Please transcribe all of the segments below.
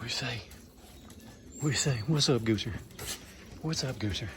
you say? What do you say? What's up, Gooser? What's up, Gooser?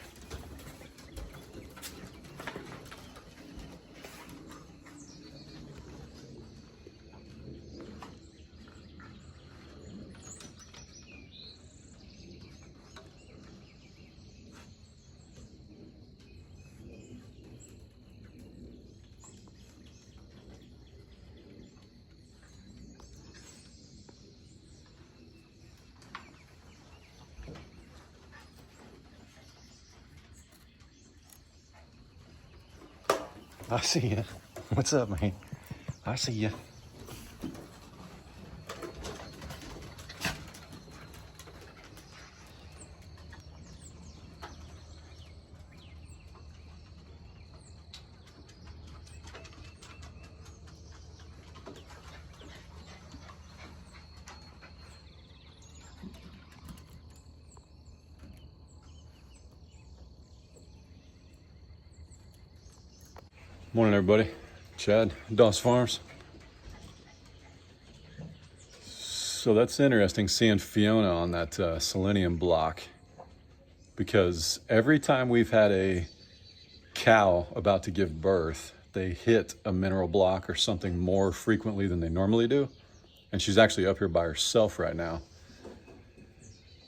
I see you. What's up, man? I see you. Morning, everybody. Chad, Doss Farms. So that's interesting seeing Fiona on that selenium block, because every time we've had a cow about to give birth, they hit a mineral block or something more frequently than they normally do. And she's actually up here by herself right now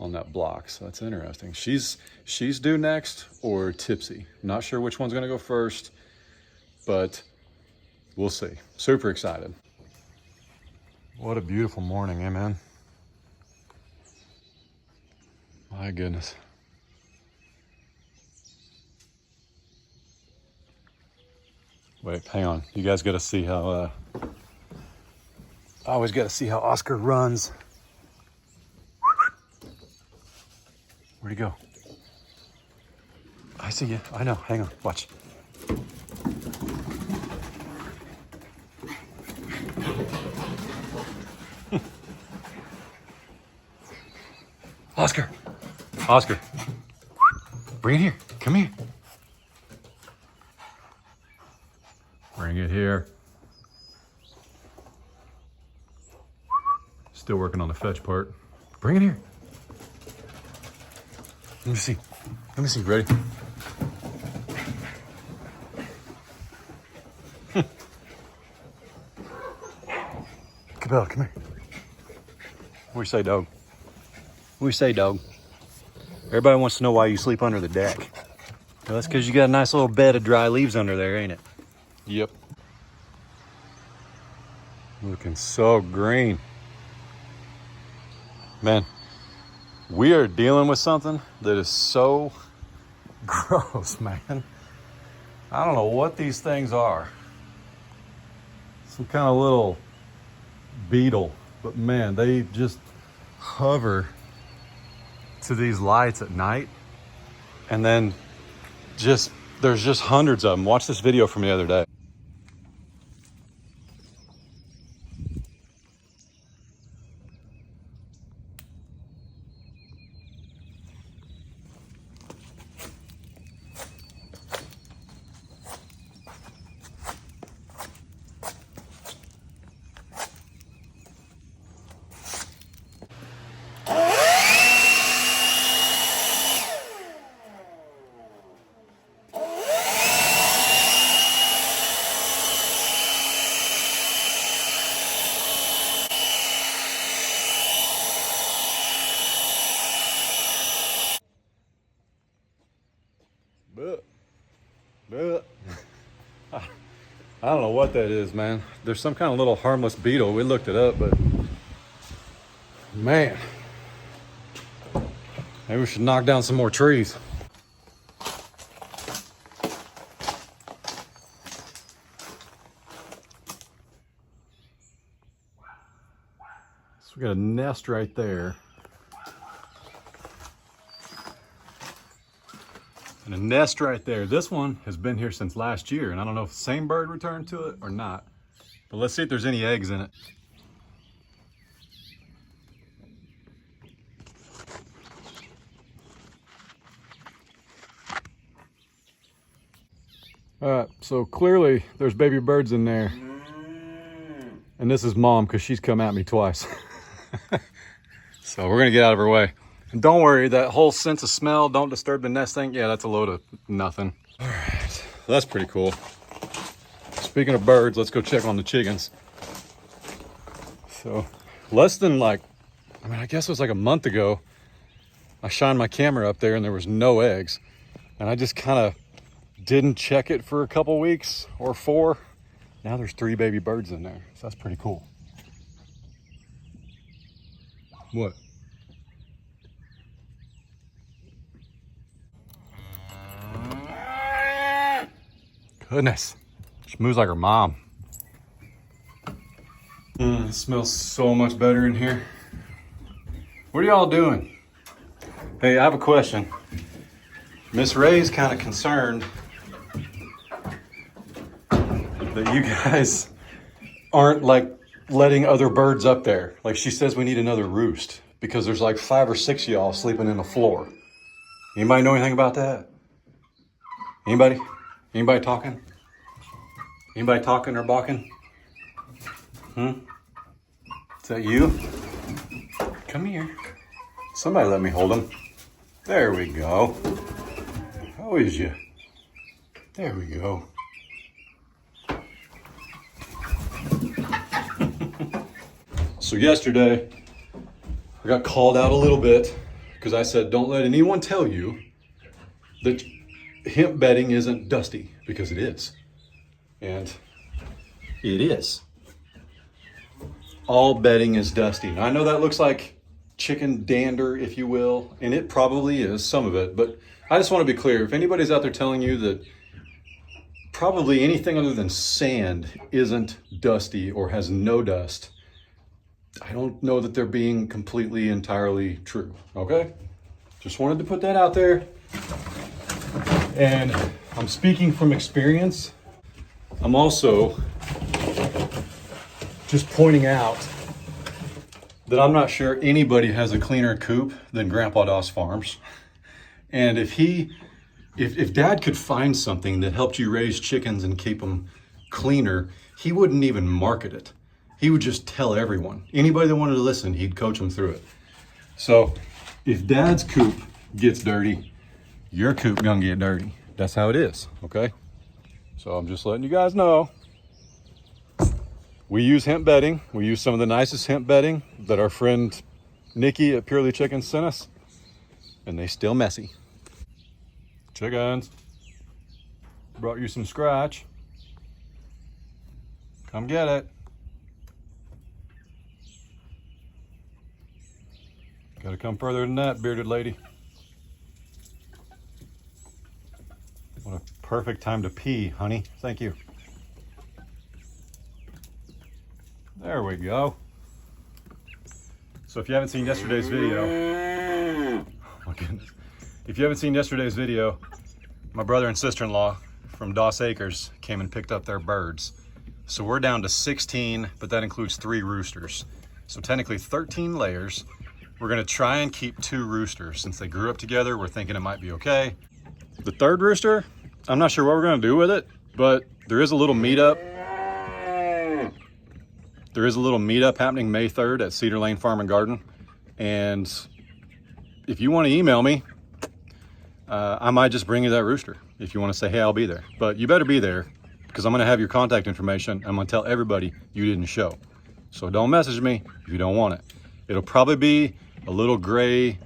on that block. So that's interesting. She's due next or Tipsy. Not sure which one's gonna go first, but we'll see. Super excited. What a beautiful morning, eh, man? My goodness. Wait, hang on. You guys gotta see how, I always gotta see how Oscar runs. Where'd he go? I see you. I know. Hang on. Watch. Oscar. Oscar. Bring it here. Come here. Bring it here. Still working on the fetch part. Bring it here. Let me see. Let me see. Ready? Cabell, come here. What do you say, dog? What do you say, dog? Everybody wants to know why you sleep under the deck. Well, that's because you got a nice little bed of dry leaves under there, ain't it? Yep. Looking so green. Man, we are dealing with something that is so gross, man. I don't know what these things are. Some kind of little beetle, but man, they just hover to these lights at night, and then there's just hundreds of them. Watch this video from the other day. I don't know what that is, man. There's some kind of little harmless beetle. We looked it up, but man, maybe we should knock down some more trees. So we got a nest right there. And a nest right there. This one has been here since last year, and I don't know if the same bird returned to it or not. But let's see if there's any eggs in it. All right, so clearly there's baby birds in there. And this is mom, because she's come at me twice. So we're gonna get out of her way. And don't worry, that whole sense of smell, don't disturb the nest thing, yeah, that's a load of nothing. All right, well, that's pretty cool. Speaking of birds, let's go check on the chickens. So less than I guess it was like a month ago, I shined my camera up there and there was no eggs. And I just kind of didn't check it for a couple weeks or 4. Now there's 3 baby birds in there. So that's pretty cool. What? Goodness. She moves like her mom. It smells so much better in here. What are y'all doing? Hey, I have a question. Miss Ray's kind of concerned that you guys aren't letting other birds up there. Like she says we need another roost because there's 5 or 6 of y'all sleeping in the floor. Anybody know anything about that? Anybody? Anybody talking? Anybody talking or balking? Is that you? Come here. Somebody let me hold him. There we go. How is you? There we go. So yesterday, I got called out a little bit because I said, don't let anyone tell you that hemp bedding isn't dusty, because it is. And it is. All bedding is dusty. Now, I know that looks like chicken dander, if you will, and it probably is, some of it, but I just want to be clear. If anybody's out there telling you that probably anything other than sand isn't dusty or has no dust, I don't know that they're being completely, entirely true, okay? Just wanted to put that out there. And I'm speaking from experience. I'm also just pointing out that I'm not sure anybody has a cleaner coop than Grandpa Doss Farms. And if Dad could find something that helped you raise chickens and keep them cleaner, he wouldn't even market it. He would just tell everyone. Anybody that wanted to listen, he'd coach them through it. So if Dad's coop gets dirty, your coop gonna get dirty. That's how it is, okay? So I'm just letting you guys know. We use hemp bedding. We use some of the nicest hemp bedding that our friend Nikki at Purely Chickens sent us, and they still messy. Chickens, brought you some scratch. Come get it. Gotta come further than that, bearded lady. What a perfect time to pee, honey. Thank you. There we go. So if you haven't seen yesterday's video, oh my goodness. If you haven't seen yesterday's video, my brother and sister-in-law from Doss Acres came and picked up their birds. So we're down to 16, but that includes 3 roosters. So technically 13 layers. We're gonna try and keep 2 roosters. Since they grew up together, we're thinking it might be okay. The 3rd rooster, I'm not sure what we're gonna do with it, but there is a little meetup. There is a little meetup happening May 3rd at Cedar Lane Farm and Garden. And if you want to email me, I might just bring you that rooster if you want to say, hey, I'll be there. But you better be there because I'm going to have your contact information. I'm going to tell everybody you didn't show. So don't message me if you don't want it. It'll probably be a little gray,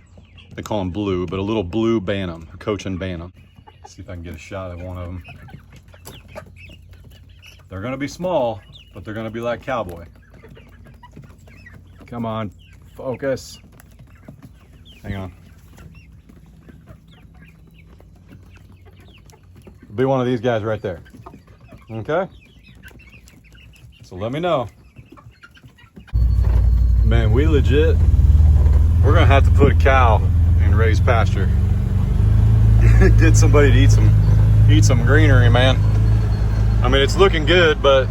they call them blue, but a little blue Bantam, a Cochin Bantam. Let's see if I can get a shot of one of them. They're going to be small, but they're going to be like Cowboy. Come on, focus. Hang on. Be one of these guys right there. Okay? So let me know. Man, we're gonna have to put a cow in raised pasture. Get somebody to eat some greenery, man. I mean, it's looking good, but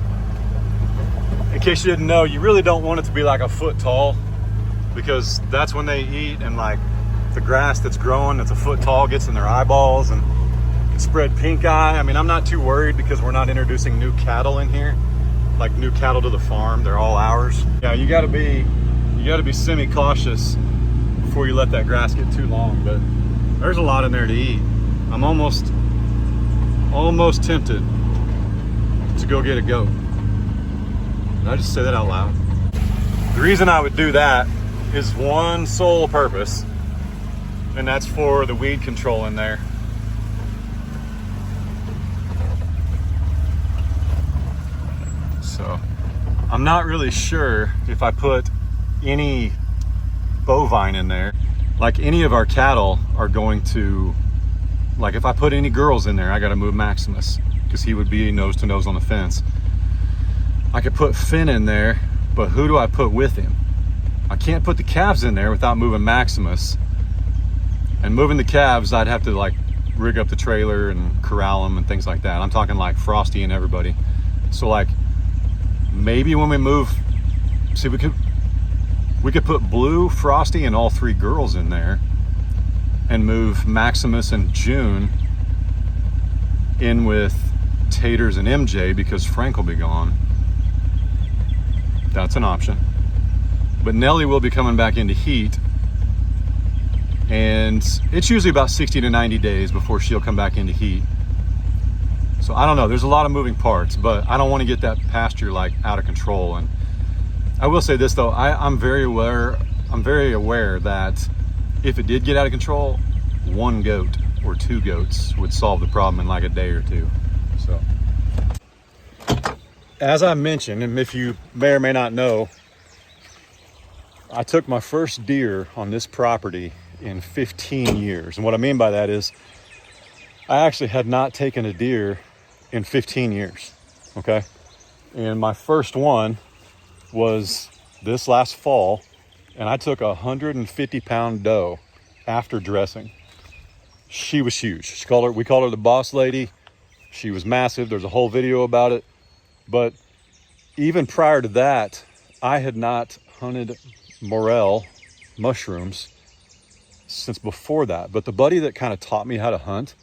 in case you didn't know, you really don't want it to be like a foot tall, because that's when they eat, and like the grass that's growing that's a foot tall gets in their eyeballs and can spread pink eye. I mean, I'm not too worried because we're not introducing new cattle in here, like new cattle to the farm. They're all ours. Yeah, you gotta be semi-cautious before you let that grass get too long, but there's a lot in there to eat. I'm almost tempted to go get a goat. Did I just say that out loud? The reason I would do that is one sole purpose, and that's for the weed control in there. So I'm not really sure if I put any bovine in there. Like, any of our cattle are going to, like, if I put any girls in there, I got to move Maximus because he would be nose to nose on the fence. I could put Finn in there, but who do I put with him? I can't put the calves in there without moving Maximus. And moving the calves, I'd have to like rig up the trailer and corral them and things like that. I'm talking like Frosty and everybody. So like, maybe when we move, see, we could put Blue, Frosty, and all three girls in there and move Maximus and June in with Taters and MJ because Frank will be gone. That's an option. But Nellie will be coming back into heat, and it's usually about 60 to 90 days before she'll come back into heat. So I don't know, there's a lot of moving parts, but I don't want to get that pasture like out of control. And I will say this though, I'm very aware that if it did get out of control, one goat or two goats would solve the problem in like a day or two. So as I mentioned, and if you may or may not know, I took my first deer on this property in 15 years. And what I mean by that is I actually had not taken a deer in 15 years, okay? And my first one was this last fall, and I took a 150-pound doe after dressing. She was huge. We called her the boss lady. She was massive. There's a whole video about it. But even prior to that, I had not hunted morel mushrooms since before that. But the buddy that kind of taught me how to hunt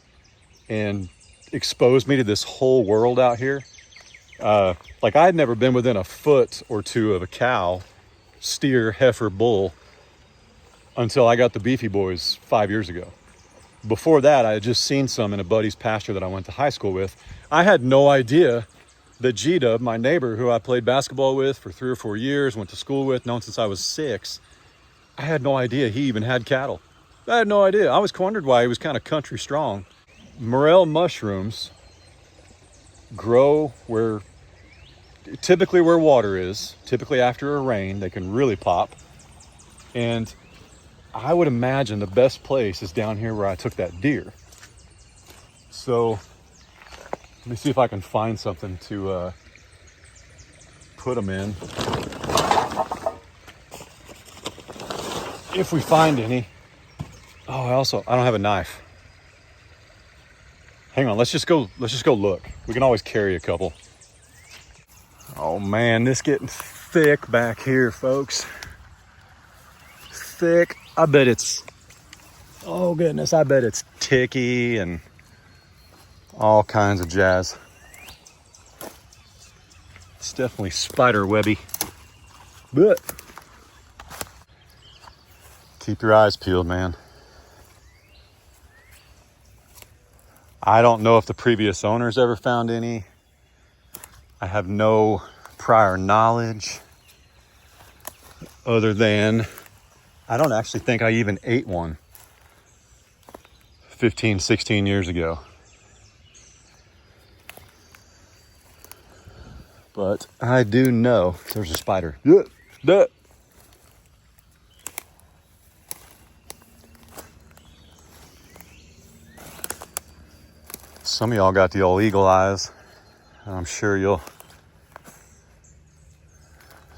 and exposed me to this whole world out here, like I had never been within a foot or two of a cow, steer, heifer, bull until I got the Beefy Boys 5 years ago. Before that, I had just seen some in a buddy's pasture that I went to high school with. I had no idea that G-Dub, my neighbor who I played basketball with for 3 or 4 years, went to school with, known since I was 6, I had no idea he even had cattle. I had no idea. I was wondered why he was kind of country strong. Morel mushrooms grow typically where water is, typically after a rain. They can really pop. And I would imagine the best place is down here where I took that deer. So let me see if I can find something to put them in. If we find any. Oh, I don't have a knife. Hang on, let's just go look. We can always carry a couple. Oh man, this getting thick back here, folks. Thick. I bet it's, oh goodness, I bet it's ticky and all kinds of jazz. It's definitely spider webby. But keep your eyes peeled, man. I don't know if the previous owners ever found any. I have no prior knowledge other than I don't actually think I even ate one 15, 16 years ago. But I do know there's a spider. Yeah. Some of y'all got the old eagle eyes. I'm sure you'll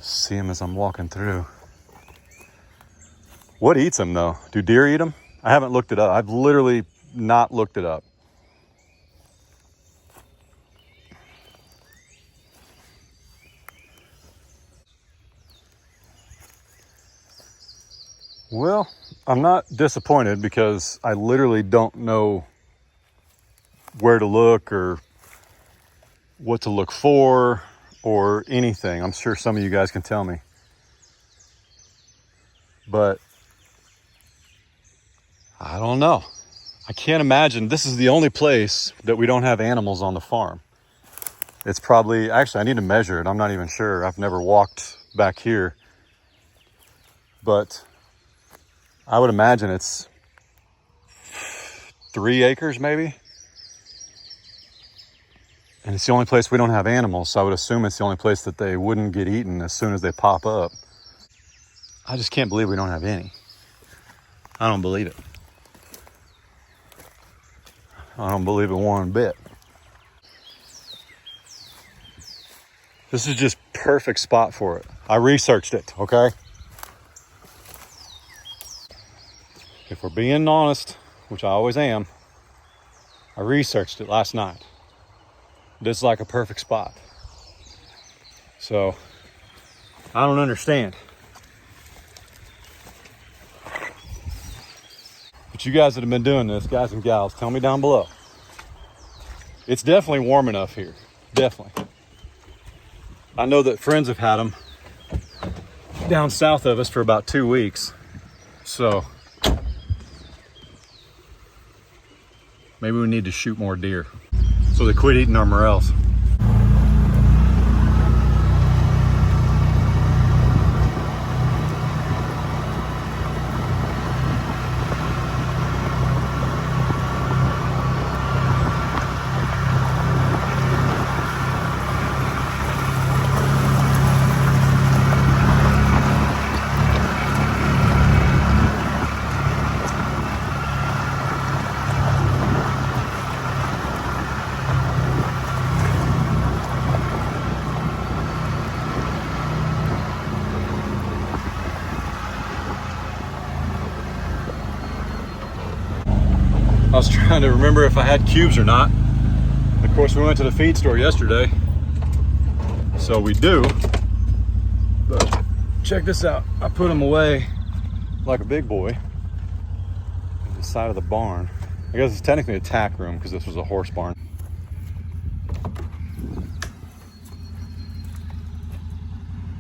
see them as I'm walking through. What eats them though? Do deer eat them? I haven't looked it up. I've literally not looked it up. Well, I'm not disappointed because I literally don't know where to look or what to look for or anything. I'm sure some of you guys can tell me. But I don't know. I can't imagine. This is the only place that we don't have animals on the farm. It's probably, actually I need to measure it. I'm not even sure. I've never walked back here. But I would imagine it's 3 acres maybe. And it's the only place we don't have animals, so I would assume it's the only place that they wouldn't get eaten as soon as they pop up. I just can't believe we don't have any. I don't believe it. I don't believe it one bit. This is just perfect spot for it. I researched it, okay? If we're being honest, which I always am, I researched it last night. This is like a perfect spot. So, I don't understand. But you guys that have been doing this, guys and gals, tell me down below. It's definitely warm enough here. Definitely. I know that friends have had them down south of us for about 2 weeks. So, maybe we need to shoot more deer so they quit eating our morels. I was trying to remember if I had cubes or not. Of course, we went to the feed store yesterday, so we do. But check this out. I put them away like a big boy on the side of the barn. I guess it's technically a tack room because this was a horse barn.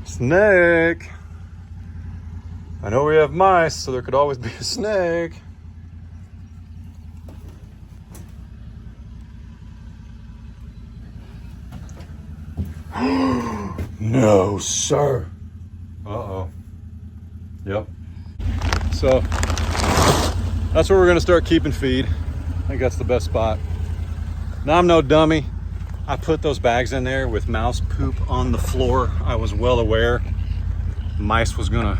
Snake. I know we have mice, so there could always be a snake. No, sir. Uh-oh. Yep. So, that's where we're gonna start keeping feed. I think that's the best spot. Now, I'm no dummy. I put those bags in there with mouse poop on the floor. I was well aware mice was gonna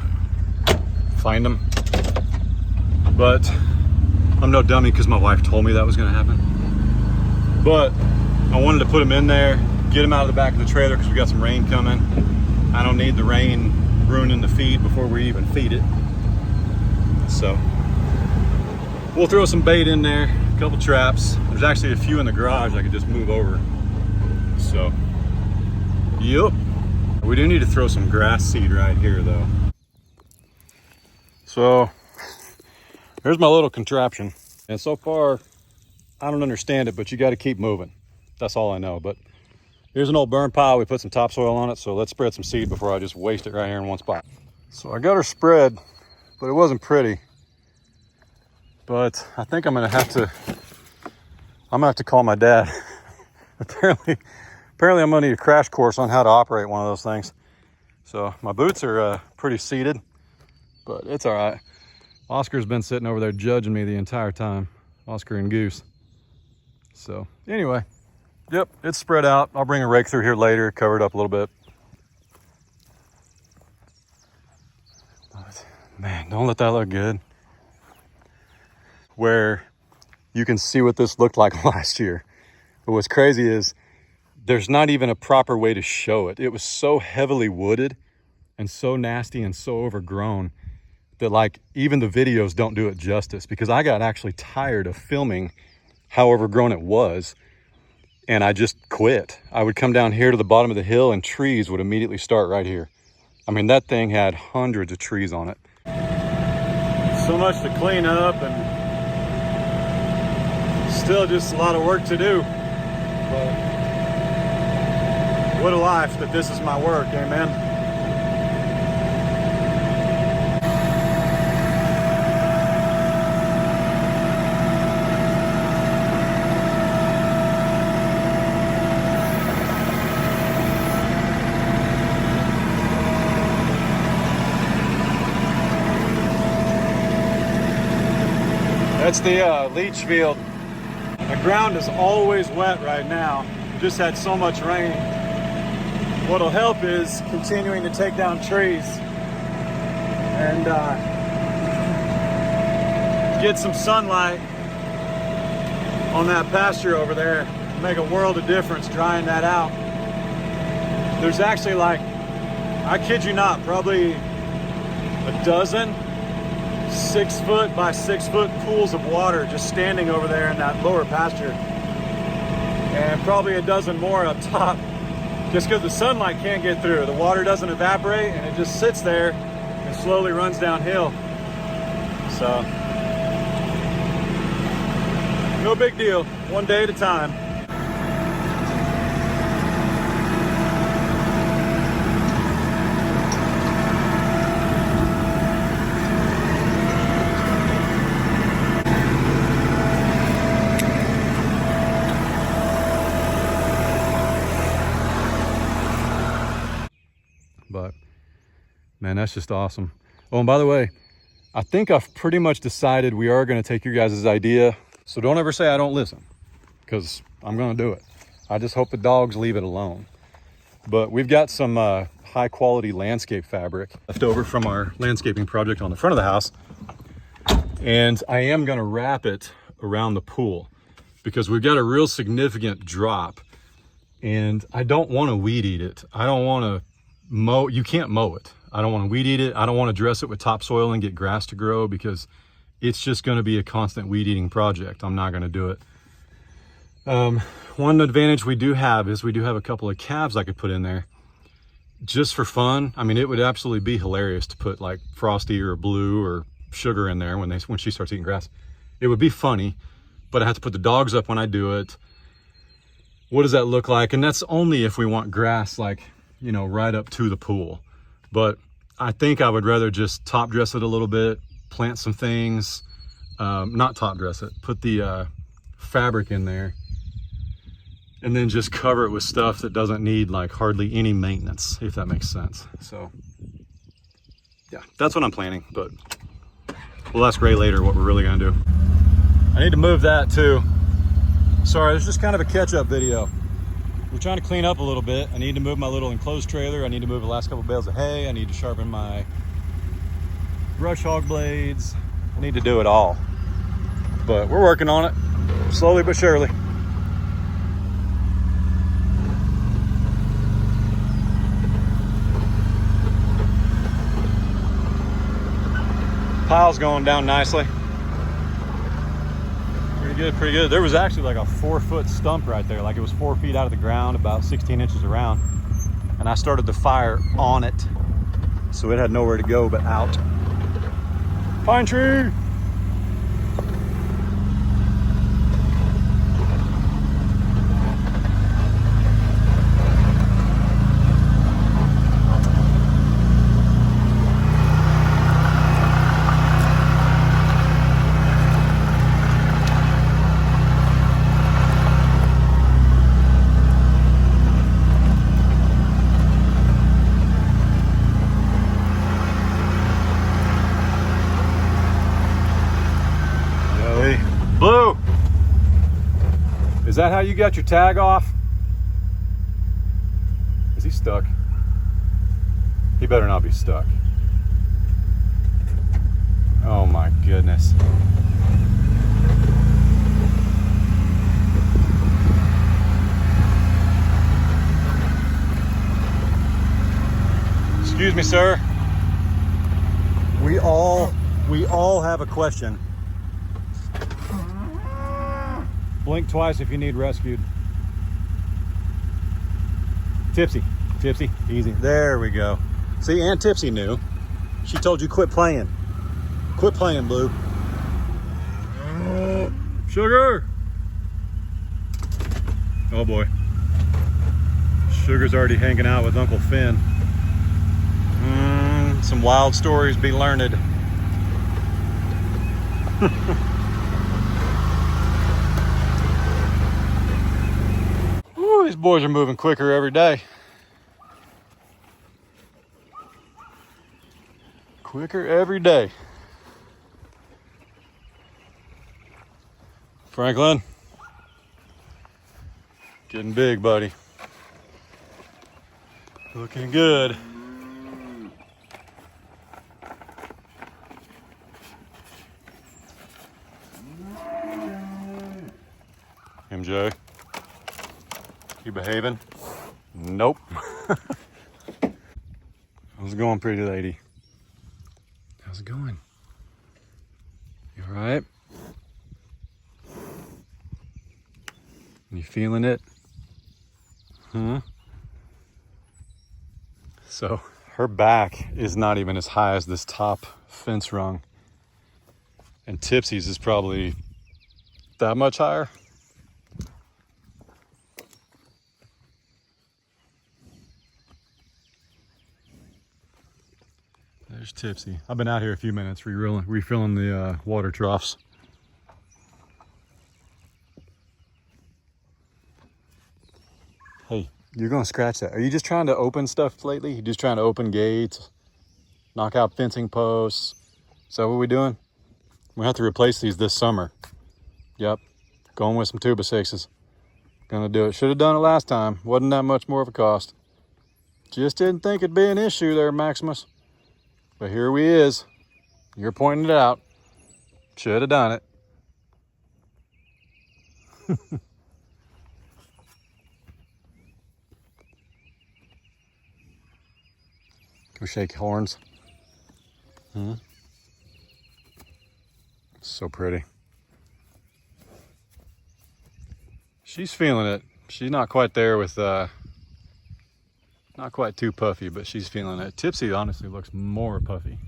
find them. But I'm no dummy because my wife told me that was gonna happen. But I wanted to put them in there, get them out of the back of the trailer because we got some rain coming. I don't need the rain ruining the feed before we even feed it. So we'll throw some bait in there, a couple traps. There's actually a few in the garage I could just move over. So, yep. We do need to throw some grass seed right here though. So here's my little contraption. And so far, I don't understand it, but you got to keep moving. That's all I know. But here's an old burn pile. We put some topsoil on it, so let's spread some seed before I just waste it right here in one spot. So I got her spread, but it wasn't pretty. But I think I'm gonna have to call my dad. apparently I'm gonna need a crash course on how to operate one of those things. So my boots are pretty seated, but it's all right. Oscar's been sitting over there judging me the entire time. Oscar and Goose. So anyway. Yep, it's spread out. I'll bring a rake through here later, cover it up a little bit. But, man, don't let that look good. Where you can see what this looked like last year. But what's crazy is there's not even a proper way to show it. It was so heavily wooded and so nasty and so overgrown that like even the videos don't do it justice, because I got actually tired of filming how overgrown it was. And I just quit. I would come down here to the bottom of the hill and trees would immediately start right here. I mean, that thing had hundreds of trees on it. So much to clean up and still just a lot of work to do. But what a life that this is my work, amen? the leach field. The ground is always wet right now. We just had so much rain. What'll help is continuing to take down trees and get some sunlight on that pasture over there. It'll make a world of difference drying that out. There's actually, like, I kid you not, probably a dozen 6 foot by 6 foot pools of water just standing over there in that lower pasture, and probably a dozen more up top, just because the sunlight can't get through. The water doesn't evaporate and it just sits there and slowly runs downhill. So no big deal, one day at a time. But man, that's just awesome. Oh, and by the way, I think I've pretty much decided we are going to take your guys' idea. So don't ever say I don't listen, because I'm going to do it. I just hope the dogs leave it alone. But we've got some high quality landscape fabric left over from our landscaping project on the front of the house. And I am going to wrap it around the pool because we've got a real significant drop, and I don't want to weed eat it. I don't want to mow. You can't mow it. I don't want to weed eat it. I don't want to dress it with topsoil and get grass to grow, because it's just going to be a constant weed eating project. I'm not going to do it. One advantage we do have is we do have a couple of calves I could put in there just for fun. I mean, it would absolutely be hilarious to put like Frosty or Blue or Sugar in there when she starts eating grass. It would be funny, but I have to put the dogs up when I do it. What does that look like? And that's only if we want grass, like, you know, right up to the pool. But I think I would rather just top dress it a little bit, plant some things, not top dress it, put the fabric in there, and then just cover it with stuff that doesn't need like hardly any maintenance, if that makes sense. So yeah, that's what I'm planning, but we'll ask Ray later what we're really gonna do. I need to move that too. Sorry, this is just kind of a catch-up video. We're trying to clean up a little bit. I need to move my little enclosed trailer. I need to move the last couple bales of hay. I need to sharpen my brush hog blades. I need to do it all. But we're working on it, slowly but surely. Pile's going down nicely. Pretty good, pretty good. There was actually like a 4-foot stump right there. Like it was 4 feet out of the ground, about 16 inches around. And I started the fire on it, so it had nowhere to go but out. Pine tree! Blue, is that how you got your tag off? Is he stuck? He better not be stuck. Oh my goodness. Excuse me, sir. We all have a question. Blink twice if you need rescued. Tipsy, Tipsy, easy. There we go. See, Aunt Tipsy knew. She told you quit playing. Quit playing, Blue. Sugar! Oh boy. Sugar's already hanging out with Uncle Finn. Some wild stories be learned. These boys are moving quicker every day. Quicker every day. Franklin, getting big, buddy. Looking good. MJ, you behaving? Nope. How's it going, pretty lady? How's it going? You all right? You feeling it? Huh? So her back is not even as high as this top fence rung. And Tipsy's is probably that much higher. There's Tipsy. I've been out here a few minutes refilling the water troughs. Hey, you're gonna scratch that. Are you just trying to open stuff lately? You just trying to open gates, knock out fencing posts? Is that what we're doing? We have to replace these this summer. Yep, going with some 2x6s. Gonna do it. Should have done it last time. Wasn't that much more of a cost. Just didn't think it'd be an issue there, Maximus. But here we is. You're pointing it out. Should have done it. Can we shake horns? So pretty. She's feeling it. She's not quite there with, not quite too puffy, but she's feeling it. Tipsy honestly looks more puffy.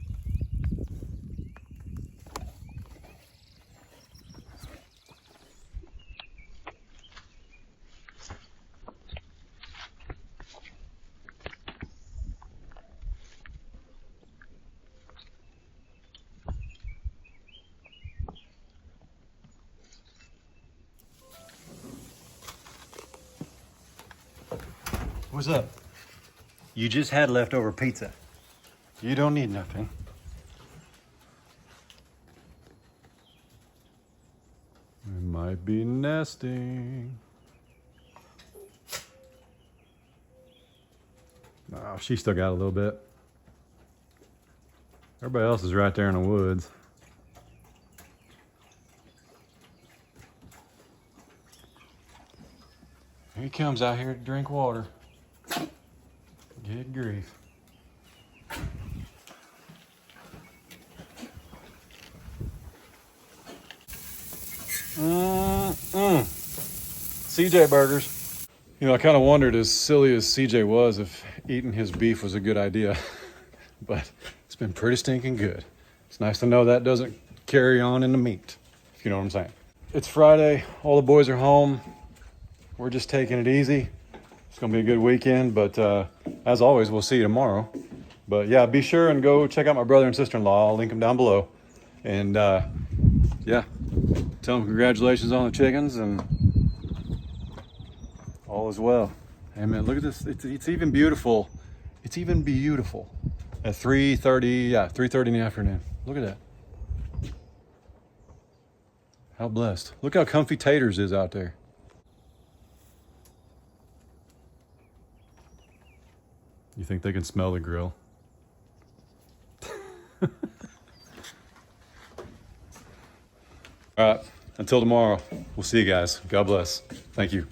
What's up? You just had leftover pizza. You don't need nothing. It might be nesting. Oh, she still got a little bit. Everybody else is right there in the woods. He comes out here to drink water. Good grief. CJ burgers. You know, I kind of wondered, as silly as CJ was, if eating his beef was a good idea. But it's been pretty stinking good. It's nice to know that doesn't carry on in the meat, if you know what I'm saying. It's Friday. All the boys are home. We're just taking it easy. It's gonna be a good weekend, but as always, we'll see you tomorrow. But yeah, be sure and go check out my brother and sister-in-law. I'll link them down below. And yeah, tell them congratulations on the chickens and all is well. Hey man, look at this. It's even beautiful. It's even beautiful at 3:30. Yeah, 3:30 in the afternoon. Look at that. How blessed. Look how comfy Taters is out there. You think they can smell the grill? All right, until tomorrow, we'll see you guys. God bless. Thank you.